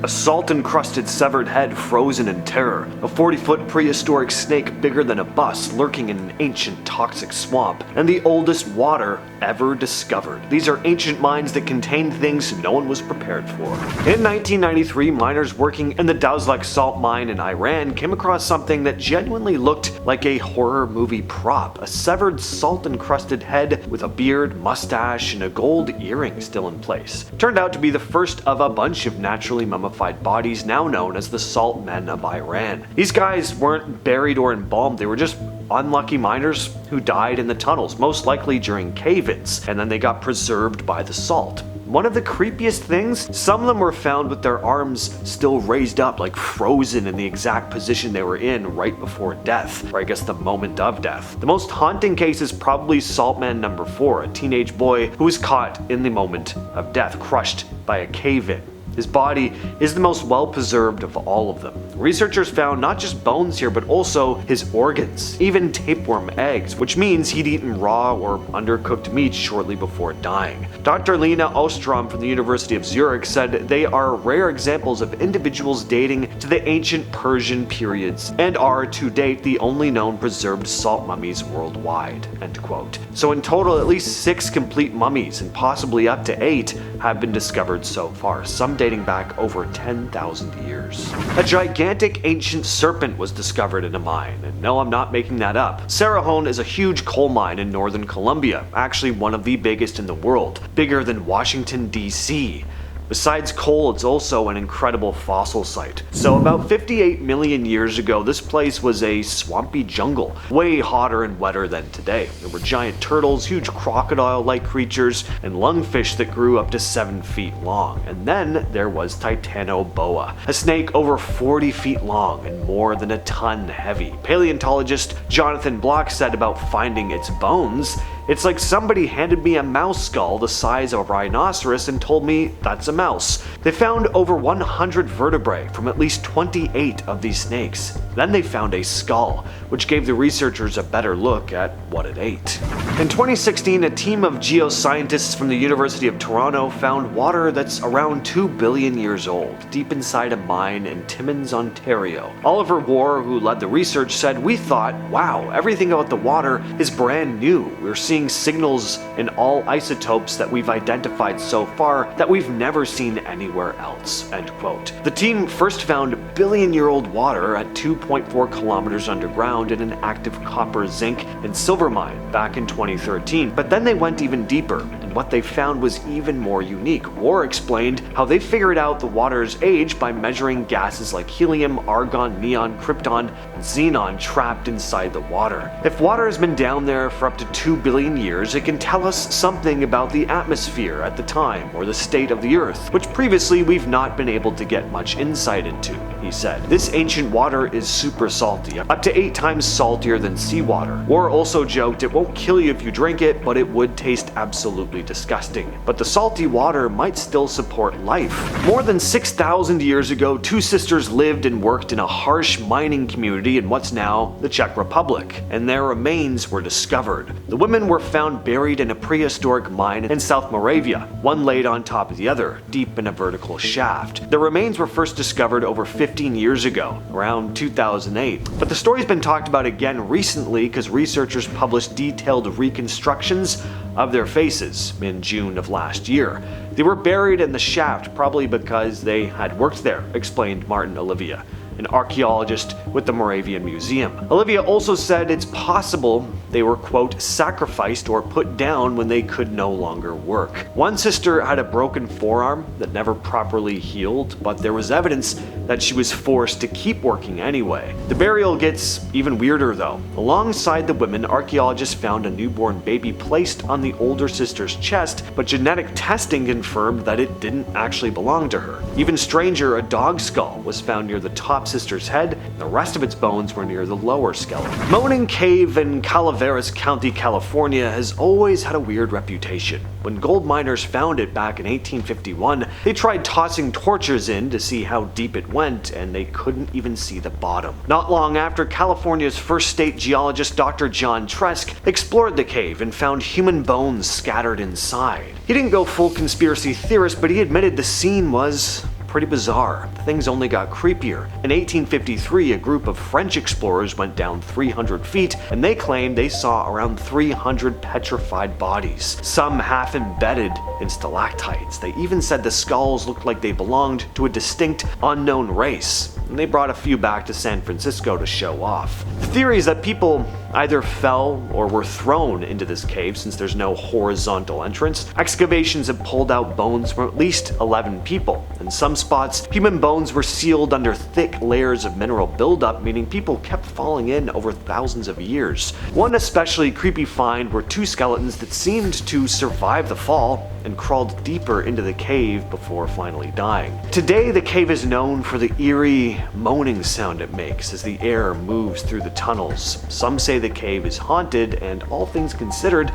A salt-encrusted severed head frozen in terror, a 40-foot prehistoric snake bigger than a bus lurking in an ancient toxic swamp, and the oldest water ever discovered. These are ancient mines that contained things no one was prepared for. In 1993, miners working in the Dazlak salt mine in Iran came across something that genuinely looked like a horror movie prop, a severed salt-encrusted head with a beard, mustache, and a gold earring still in place. Turned out to be the first of a bunch of naturally mummified bodies now known as the Salt Men of Iran. These guys weren't buried or embalmed, they were just unlucky miners who died in the tunnels, most likely during cave-ins, and then they got preserved by the salt. One of the creepiest things, some of them were found with their arms still raised up, like frozen in the exact position they were in right before death, or I guess the moment of death. The most haunting case is probably Saltman number 4, a teenage boy who was caught in the moment of death, crushed by a cave-in. His body is the most well-preserved of all of them. Researchers found not just bones here, but also his organs, even tapeworm eggs, which means he'd eaten raw or undercooked meat shortly before dying. Dr. Lena Ostrom from the University of Zurich said they are rare examples of individuals dating to the ancient Persian periods and are, to date, the only known preserved salt mummies worldwide. End quote. So in total, at least 6 complete mummies, and possibly up to 8, have been discovered so far, some dating back over 10,000 years. A gigantic ancient serpent was discovered in a mine, and no, I'm not making that up. Cerrejón is a huge coal mine in northern Colombia, actually one of the biggest in the world, bigger than Washington, D.C. Besides coal, it's also an incredible fossil site. So about 58 million years ago, this place was a swampy jungle, way hotter and wetter than today. There were giant turtles, huge crocodile-like creatures, and lungfish that grew up to 7 feet long. And then there was Titanoboa, a snake over 40 feet long and more than a ton heavy. Paleontologist Jonathan Block said about finding its bones, "It's like somebody handed me a mouse skull the size of a rhinoceros and told me that's a mouse." They found over 100 vertebrae from at least 28 of these snakes. Then they found a skull, which gave the researchers a better look at what it ate. In 2016, a team of geoscientists from the University of Toronto found water that's around 2 billion years old, deep inside a mine in Timmins, Ontario. Oliver Warr, who led the research, said, "We thought, wow, everything about the water is brand new. We're seeing signals in all isotopes that we've identified so far that we've never seen anywhere else." End quote. The team first found billion-year-old water at 2.4 kilometers underground in an active copper, zinc, and silver mine back in 2013, but then they went even deeper, and what they found was even more unique. Warr explained how they figured out the water's age by measuring gases like helium, argon, neon, krypton, and xenon trapped inside the water. If water has been down there for up to 2 billion years, it can tell us something about the atmosphere at the time, or the state of the Earth, which previously we've not been able to get much insight into, he said. This ancient water is super salty, up to 8 times saltier than seawater. Warr also joked it won't kill you if you drink it, but it would taste absolutely disgusting. But the salty water might still support life. More than 6,000 years ago, 2 sisters lived and worked in a harsh mining community in what's now the Czech Republic, and their remains were discovered. The women were found buried in a prehistoric mine in South Moravia, one laid on top of the other, deep in a vertical shaft. The remains were first discovered over 15 years ago, around 2008. But the story's been talked about again recently because researchers published detailed reconstructions of their faces in June of last year. They were buried in the shaft probably because they had worked there, explained Martin Olivia, an archaeologist with the Moravian Museum. Olivia also said it's possible they were, quote, sacrificed or put down when they could no longer work. One sister had a broken forearm that never properly healed, but there was evidence that she was forced to keep working anyway. The burial gets even weirder though. Alongside the women, archaeologists found a newborn baby placed on the older sister's chest, but genetic testing confirmed that it didn't actually belong to her. Even stranger, a dog skull was found near the top sister's head, and the rest of its bones were near the lower skeleton. Moaning Cave in Calaveras County, California has always had a weird reputation. When gold miners found it back in 1851, they tried tossing torches in to see how deep it went, and they couldn't even see the bottom. Not long after, California's first state geologist Dr. John Tresk explored the cave and found human bones scattered inside. He didn't go full conspiracy theorist, but he admitted the scene was pretty bizarre. Things only got creepier. In 1853, a group of French explorers went down 300 feet, and they claimed they saw around 300 petrified bodies, some half embedded in stalactites. They even said the skulls looked like they belonged to a distinct, unknown race, and they brought a few back to San Francisco to show off. The theory is that people either fell or were thrown into this cave since there's no horizontal entrance. Excavations have pulled out bones from at least 11 people. In some spots, human bones were sealed under thick layers of mineral buildup, meaning people kept falling in over thousands of years. One especially creepy find were two skeletons that seemed to survive the fall and crawled deeper into the cave before finally dying. Today, the cave is known for the eerie moaning sound it makes as the air moves through the tunnels. Some say the cave is haunted, and all things considered,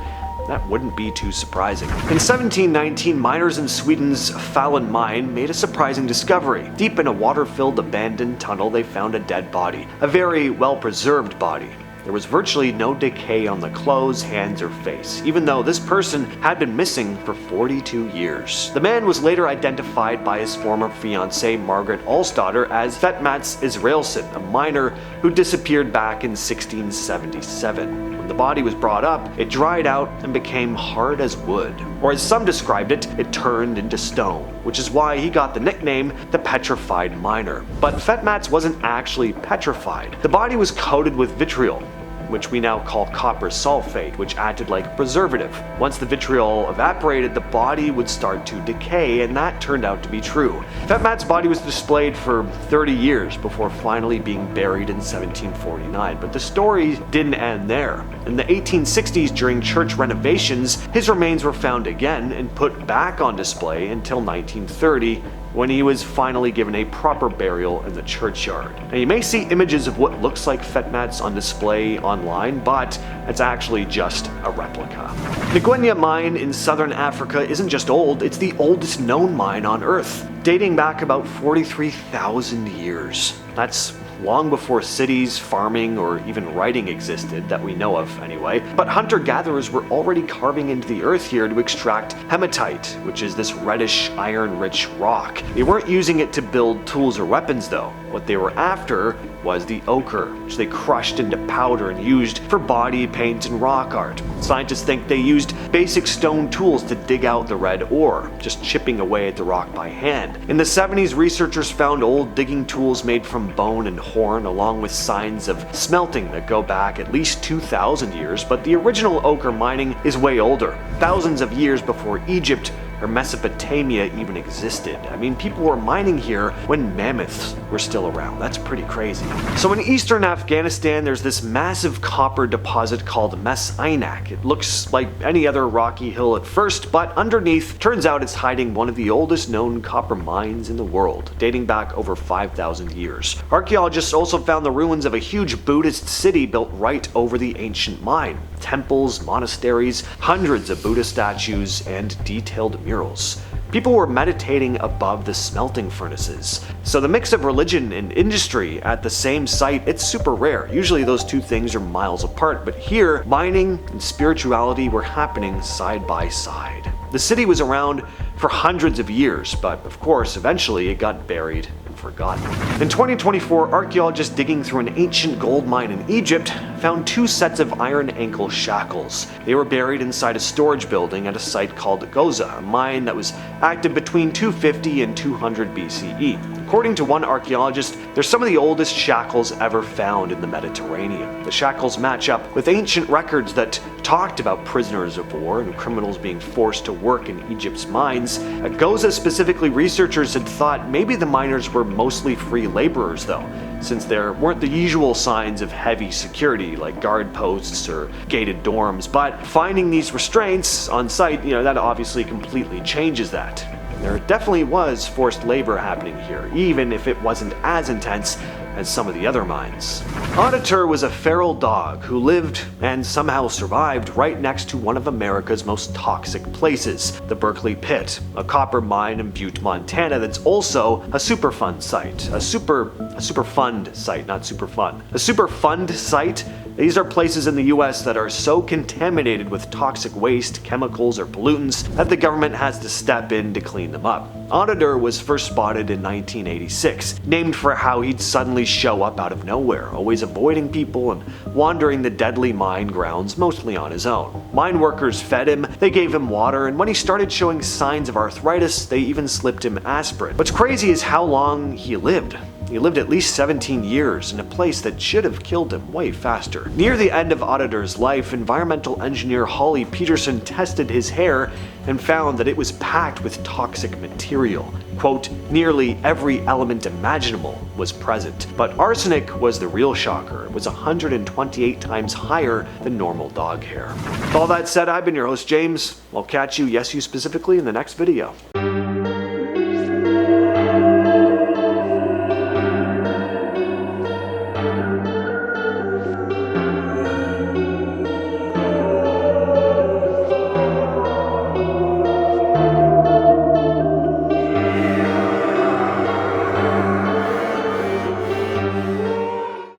that wouldn't be too surprising. In 1719, miners in Sweden's Falun mine made a surprising discovery. Deep in a water-filled abandoned tunnel, they found a dead body, a very well-preserved body. There was virtually no decay on the clothes, hands, or face, even though this person had been missing for 42 years. The man was later identified by his former fiancée Margaret Alsdotter as Fet-Mats Israelson, a miner who disappeared back in 1677. When the body was brought up, it dried out and became hard as wood, or as some described it, it turned into stone, which is why he got the nickname the Petrified Miner. But Fet-Mats wasn't actually petrified. The body was coated with vitriol, which we now call copper sulfate, which acted like a preservative. Once the vitriol evaporated, the body would start to decay, and that turned out to be true. Fet-Mats' body was displayed for 30 years before finally being buried in 1749, but the story didn't end there. In the 1860s, during church renovations, his remains were found again and put back on display until 1930, when he was finally given a proper burial in the churchyard. Now, you may see images of what looks like Fet-Mats on display online, but it's actually just a replica. The Gwenya mine in southern Africa isn't just old, it's the oldest known mine on Earth, dating back about 43,000 years. That's long before cities, farming, or even writing existed, that we know of anyway. But hunter-gatherers were already carving into the earth here to extract hematite, which is this reddish, iron-rich rock. They weren't using it to build tools or weapons though. What they were after was the ochre, which they crushed into powder and used for body paint and rock art. Scientists think they used basic stone tools to dig out the red ore, just chipping away at the rock by hand. In the 70s, researchers found old digging tools made from bone and horn, along with signs of smelting that go back at least 2,000 years, but the original ochre mining is way older, thousands of years before Egypt or Mesopotamia even existed. I mean, people were mining here when mammoths were still around. That's pretty crazy. So in eastern Afghanistan, there's this massive copper deposit called Mes Aynak. It looks like any other rocky hill at first, but underneath, turns out it's hiding one of the oldest known copper mines in the world, dating back over 5,000 years. Archaeologists also found the ruins of a huge Buddhist city built right over the ancient mine. Temples, monasteries, hundreds of Buddha statues, and detailed murals. People were meditating above the smelting furnaces. So the mix of religion and industry at the same site, it's super rare. Usually those two things are miles apart, but here, mining and spirituality were happening side by side. The city was around for hundreds of years, but of course, eventually it got buried and forgotten. In 2024, archaeologists digging through an ancient gold mine in Egypt found two sets of iron ankle shackles. They were buried inside a storage building at a site called Goza, a mine that was active between 250 and 200 BCE. According to one archaeologist, they're some of the oldest shackles ever found in the Mediterranean. The shackles match up with ancient records that talked about prisoners of war and criminals being forced to work in Egypt's mines. At Goza specifically, researchers had thought maybe the miners were mostly free laborers though, since there weren't the usual signs of heavy security like guard posts or gated dorms. But finding these restraints on site, that obviously completely changes that. There definitely was forced labor happening here, even if it wasn't as intense as some of the other mines. Auditor was a feral dog who lived and somehow survived right next to one of America's most toxic places, the Berkeley Pit, a copper mine in Butte, Montana that's also a Superfund site. A Superfund site, not super fun. A Superfund site. These are places in the US that are so contaminated with toxic waste, chemicals, or pollutants that the government has to step in to clean them up. Auditor was first spotted in 1986, named for how he'd suddenly show up out of nowhere, always avoiding people and wandering the deadly mine grounds mostly on his own. Mine workers fed him, they gave him water, and when he started showing signs of arthritis, they even slipped him aspirin. What's crazy is how long he lived. He lived at least 17 years in a place that should have killed him way faster. Near the end of Auditor's life, environmental engineer Holly Peterson tested his hair and found that it was packed with toxic material. Quote, nearly every element imaginable was present. But arsenic was the real shocker. It was 128 times higher than normal dog hair. With all that said, I've been your host, James. I'll catch you, yes you specifically, in the next video.